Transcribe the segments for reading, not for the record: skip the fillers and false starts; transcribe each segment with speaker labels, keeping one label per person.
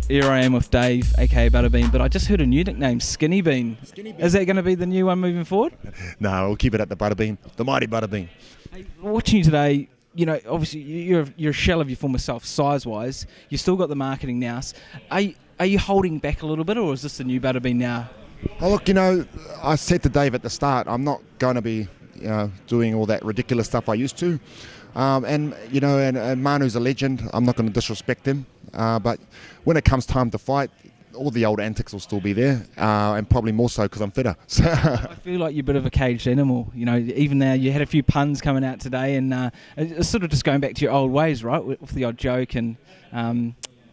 Speaker 1: here I am with Dave, aka Buttabean, but I just heard a new nickname, Skinny Bean. Is that going to be the new one moving forward?
Speaker 2: No, we'll keep it at the Buttabean, the mighty Buttabean.
Speaker 1: Hey, watching you today, you know, obviously you're a shell of your former self size-wise. You've still got the marketing now. Are you holding back a little bit, or is this the new Buttabean now?
Speaker 2: Oh, look, you know, I said to Dave at the start, I'm not going to be doing all that ridiculous stuff I used to. And Manu's a legend. I'm not going to disrespect him. But when it comes time to fight, all the old antics will still be there, and probably more so because I'm fitter. So
Speaker 1: I feel like you're a bit of a caged animal. You know, even now you had a few puns coming out today, and it's sort of just going back to your old ways, right? With the odd joke and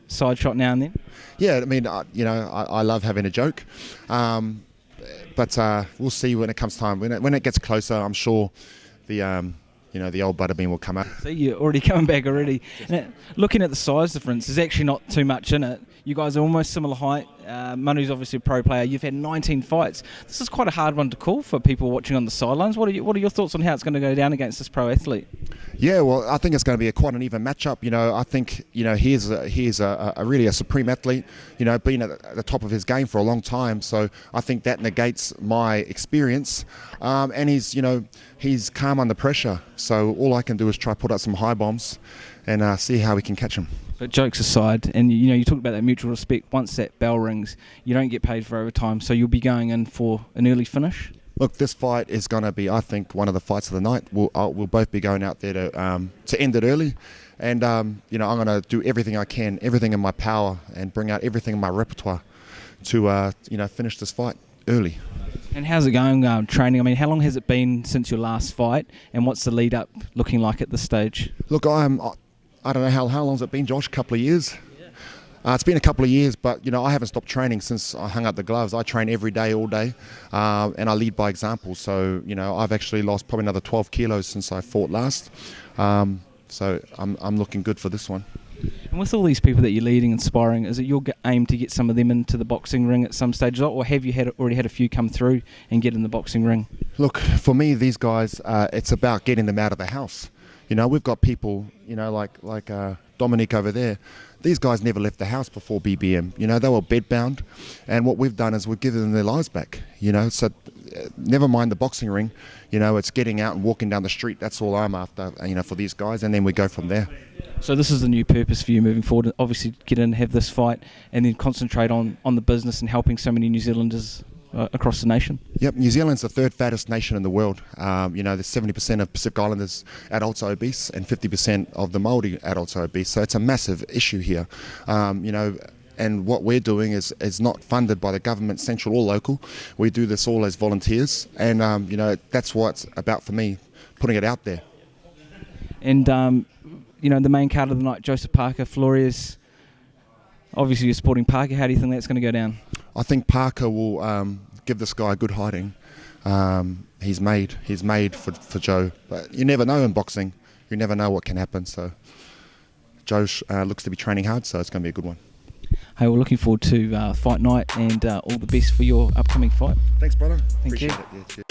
Speaker 1: side shot now and then.
Speaker 2: Yeah, I mean, I love having a joke. But we'll see when it comes time. When it gets closer, I'm sure the old Buttabean will come up.
Speaker 1: See, you're already coming back already. And looking at the size difference, there's actually not too much in it. You guys are almost similar height. Manu's obviously a pro player. You've had 19 fights. This is quite a hard one to call for people watching on the sidelines. What are your thoughts on how it's going to go down against this pro athlete?
Speaker 2: Yeah, well, I think it's going to be quite an even matchup. You know, I think he's a really a supreme athlete. You know, been at the top of his game for a long time. So I think that negates my experience. And he's calm under pressure. So all I can do is try to put out some high bombs and see how we can catch him.
Speaker 1: But jokes aside, and you talk about that mutual respect. Once that bell rings, you don't get paid for overtime, so you'll be going in for an early finish.
Speaker 2: Look, this fight is going to be, I think, one of the fights of the night. We'll both be going out there to end it early, and I'm going to do everything I can, everything in my power, and bring out everything in my repertoire to finish this fight early.
Speaker 1: And how's it going training? I mean, how long has it been since your last fight, and what's the lead up looking like at this stage?
Speaker 2: Look, I don't know how long's it been, Josh? A couple of years. It's been a couple of years, but I haven't stopped training since I hung up the gloves. I train every day, all day, and I lead by example. So I've actually lost probably another 12 kilos since I fought last. So I'm looking good for this one.
Speaker 1: And with all these people that you're leading and sparring, is it your aim to get some of them into the boxing ring at some stage, or have you already had a few come through and get in the boxing ring?
Speaker 2: Look, for me, these guys, it's about getting them out of the house. We've got people, like Dominic over there. These guys never left the house before BBM. They were bedbound, and what we've done is we've given them their lives back. So never mind the boxing ring. It's getting out and walking down the street. That's all I'm after. For these guys, and then we go from there.
Speaker 1: So this is the new purpose for you moving forward. Obviously, get in, have this fight, and then concentrate on the business and helping so many New Zealanders across the nation.
Speaker 2: Yep, New Zealand's the third fattest nation in the world. There's 70% of Pacific Islanders adults are obese, and 50% of the Māori adults are obese. So it's a massive issue here. And what we're doing is not funded by the government, central or local. We do this all as volunteers, and that's what it's about for me, putting it out there.
Speaker 1: And the main card of the night, Joseph Parker, Flores. Obviously, you're supporting Parker. How do you think that's going to go down?
Speaker 2: I think Parker will give this guy a good hiding. He's made for Joe. But you never know in boxing. You never know what can happen. So Joe looks to be training hard, so it's going to be a good one.
Speaker 1: Hey, we're looking forward to fight night, and all the best for your upcoming fight.
Speaker 2: Thanks, brother.
Speaker 1: Thank you.
Speaker 2: Appreciate it. Yeah, cheers.